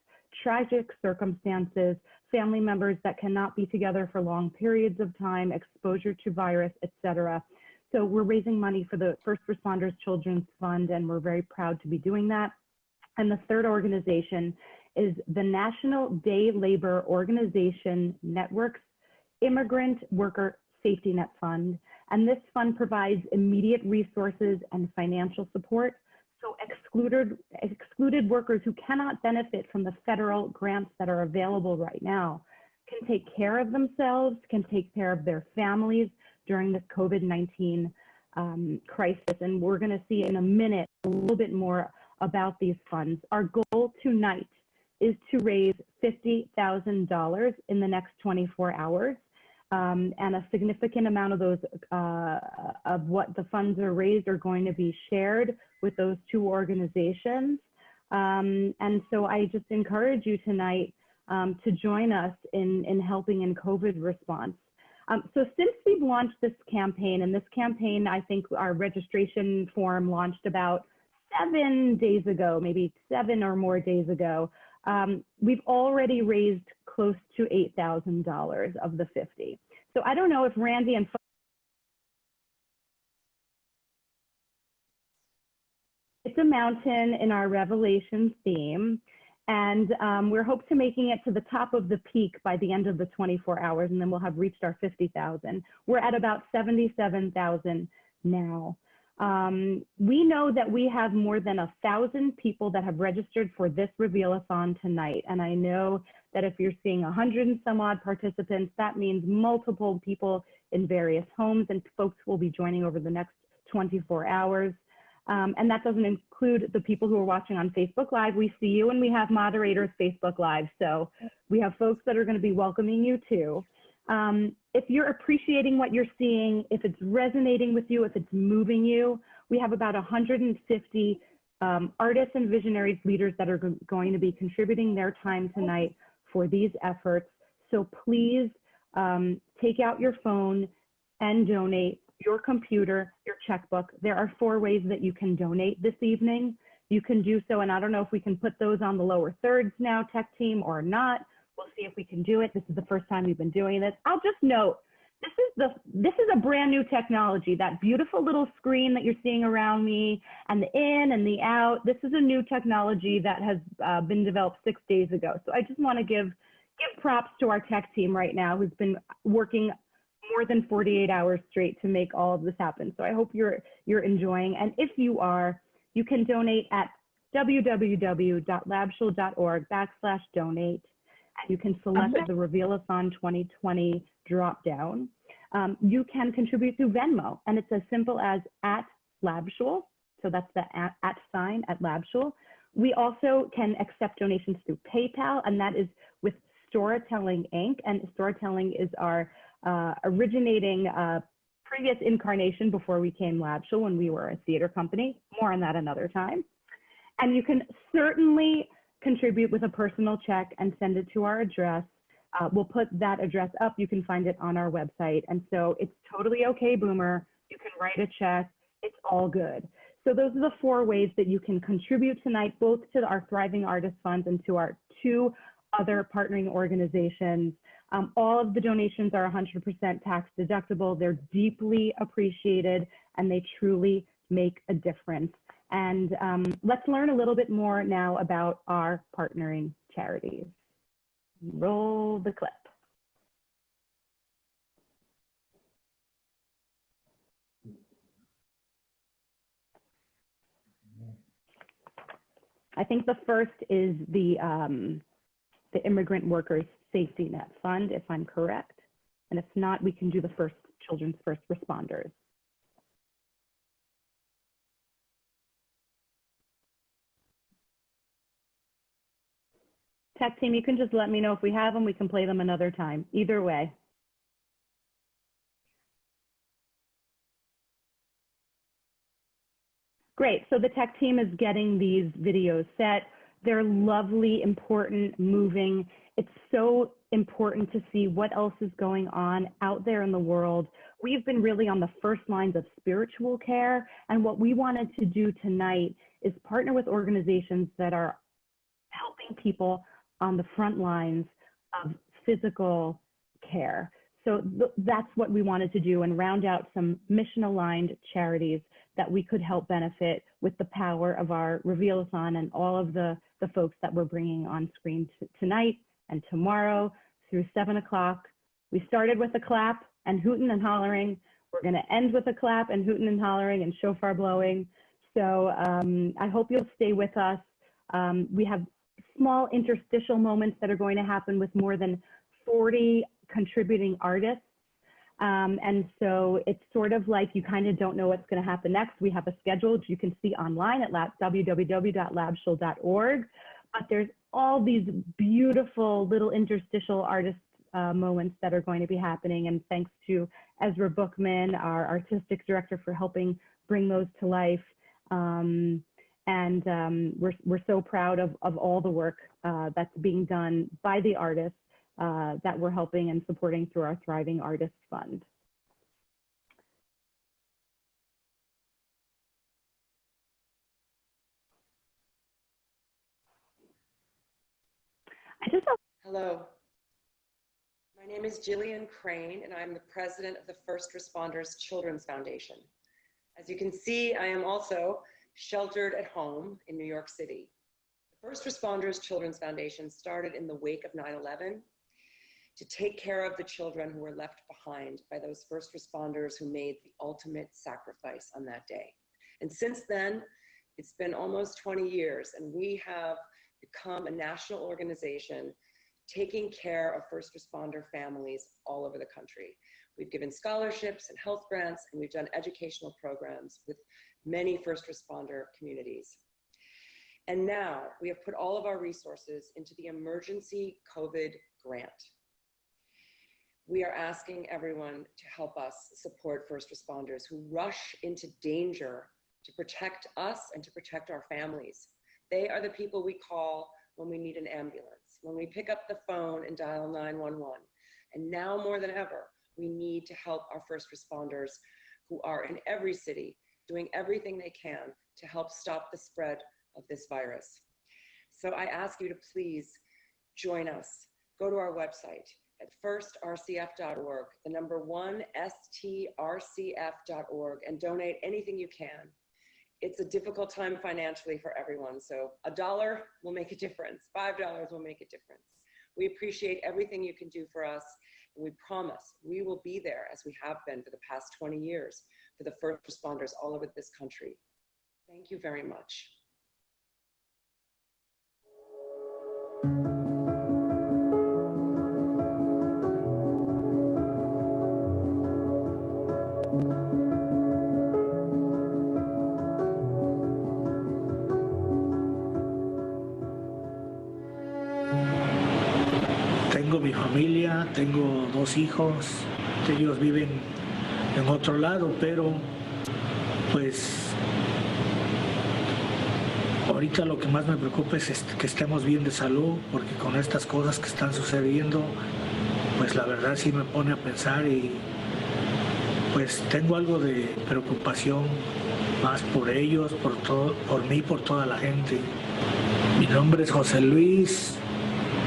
tragic circumstances, family members that cannot be together for long periods of time, exposure to virus, etc. So we're raising money for the First Responders Children's Fund, and we're very proud to be doing that. And the third organization is the National Day Labor Organization Network's Immigrant Worker Safety Net Fund. And this fund provides immediate resources and financial support. So excluded workers who cannot benefit from the federal grants that are available right now can take care of themselves, can take care of their families during this COVID-19 crisis. And we're going to see in a minute a little bit more about these funds. Our goal tonight is to raise $50,000 in the next 24 hours. And a significant amount of those, of what the funds are raised are going to be shared with those two organizations. And so I just encourage you tonight to join us in helping in COVID response. So since we've launched this campaign, and this campaign, I think our registration form launched about 7 days ago, maybe 7 or more days ago, we've already raised close to $8,000 of the 50. So I don't know if Randy and it's a mountain in our Revelations theme, and we're hoping to making it to the top of the peak by the end of the 24 hours, and then we'll have reached our 50,000. We're at about 77,000 now. We know that we have more than 1,000 people that have registered for this Reveal-A-Thon tonight. And I know that if you're seeing 100 and some odd participants, that means multiple people in various homes, and folks will be joining over the next 24 hours. And that doesn't include the people who are watching on Facebook Live. We see you, and we have moderators Facebook Live. So we have folks that are going to be welcoming you too. If you're appreciating what you're seeing, if it's resonating with you, if it's moving you, we have about 150 artists and visionaries, leaders that are going to be contributing their time tonight for these efforts. So please take out your phone and donate, your computer, your checkbook. There are 4 ways that you can donate this evening. You can do so, and I don't know if we can put those on the lower thirds now, tech team, or not. We'll see if we can do it. This is the first time we've been doing this. I'll just note this is a brand new technology. That beautiful little screen that you're seeing around me, and the in and the out. This is a new technology that has been developed 6 days ago. So I just want to give props to our tech team right now, who's been working more than 48 hours straight to make all of this happen. So I hope you're enjoying. And if you are, you can donate at www.labshul.org/donate. You can select the Reveal-A-Thon 2020 drop down. You can contribute through Venmo, and it's as simple as @LabShul. So that's the at sign at LabShul. We also can accept donations through PayPal, and that is with Storytelling Inc. And Storytelling is our originating previous incarnation before we came LabShul, when we were a theater company. More on that another time. And you can certainly contribute with a personal check and send it to our address. We'll put that address up. You can find it on our website. And so it's totally okay, Boomer. You can write a check. It's all good. So those are the 4 ways that you can contribute tonight, both to our Thriving Artist Funds and to our 2 other partnering organizations. All of the donations are 100% tax deductible. They're deeply appreciated, and they truly make a difference. And let's learn a little bit more now about our partnering charities. Roll the clip. I think the first is the Immigrant Workers Safety Net Fund, if I'm correct. And if not, we can do the Children's First Responders. Tech team, you can just let me know if we have them. We can play them another time. Either way. Great. So the tech team is getting these videos set. They're lovely, important, moving. It's so important to see what else is going on out there in the world. We've been really on the first lines of spiritual care. And what we wanted to do tonight is partner with organizations that are helping people on the front lines of physical care. So that's what we wanted to do, and round out some mission-aligned charities that we could help benefit with the power of our Reveal-A-Thon and all of the folks that we're bringing on screen tonight and tomorrow through 7 o'clock. We started with a clap and hooting and hollering. We're going to end with a clap and hooting and hollering and shofar blowing. So I hope you'll stay with us. We have small interstitial moments that are going to happen with more than 40 contributing artists. And so it's sort of like you kind of don't know what's going to happen next. We have a schedule you can see online at www.labshul.org. But there's all these beautiful little interstitial artist moments that are going to be happening. And thanks to Ezra Bookman, our artistic director, for helping bring those to life. We're so proud of all the work that's being done by the artists that we're helping and supporting through our Thriving Artists Fund. Hello. My name is Jillian Crane, and I'm the president of the First Responders Children's Foundation. As you can see, I am also sheltered at home in New York City. The First Responders Children's Foundation started in the wake of 9/11 to take care of the children who were left behind by those first responders who made the ultimate sacrifice on that day. And since then, it's been almost 20 years, and we have become a national organization taking care of first responder families all over the country. We've given scholarships and health grants, and we've done educational programs with many first responder communities. And now we have put all of our resources into the emergency COVID grant. We are asking everyone to help us support first responders who rush into danger to protect us and to protect our families. They are the people we call when we need an ambulance, when we pick up the phone and dial 911. And now more than ever, we need to help our first responders who are in every city doing everything they can to help stop the spread of this virus. So I ask you to please join us. Go to our website at firstrcf.org, the number 1 strcf.org, and donate anything you can. It's a difficult time financially for everyone, so $1 will make a difference. $5 will make a difference. We appreciate everything you can do for us, and we promise we will be there as we have been for the past 20 years for the first responders all over this country. Thank you very much. Tengo mi familia, tengo 2 hijos, ellos viven en otro lado, pero pues ahorita lo que más me preocupa es que estemos bien de salud, porque con estas cosas que están sucediendo, pues la verdad sí me pone a pensar y pues tengo algo de preocupación más por ellos, por mí, por toda la gente. Mi nombre es José Luis.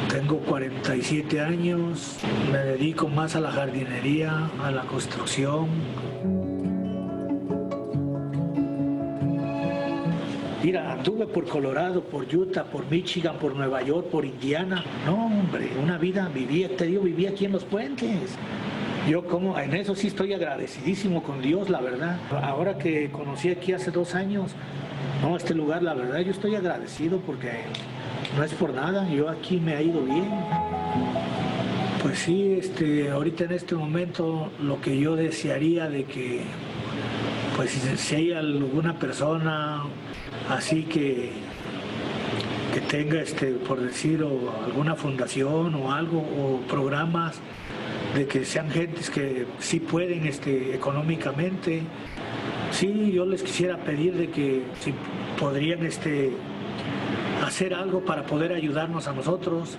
Tengo 47 años, me dedico más a la jardinería, a la construcción. Mira, anduve por Colorado, por Utah, por Michigan, por Nueva York, por Indiana. No, hombre, una vida viví aquí en Los Puentes. Yo en eso sí estoy agradecidísimo con Dios, la verdad. Ahora que conocí aquí hace 2 años, no, este lugar, la verdad, yo estoy agradecido porque no es por nada, yo aquí me ha ido bien. Pues sí, ahorita en este momento lo que yo desearía de que, pues si hay alguna persona así que tenga, por decir, o alguna fundación o algo, o programas, de que sean gentes que sí pueden económicamente. Sí, yo les quisiera pedir de que si podrían hacer algo para poder ayudarnos a nosotros,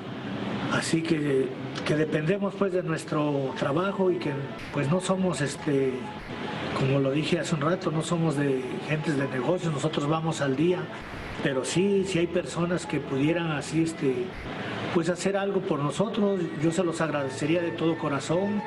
así que dependemos pues de nuestro trabajo y que pues no somos como lo dije hace un rato, no somos de gentes de negocios, nosotros vamos al día, pero sí, si hay personas que pudieran así pues hacer algo por nosotros, yo se los agradecería de todo corazón.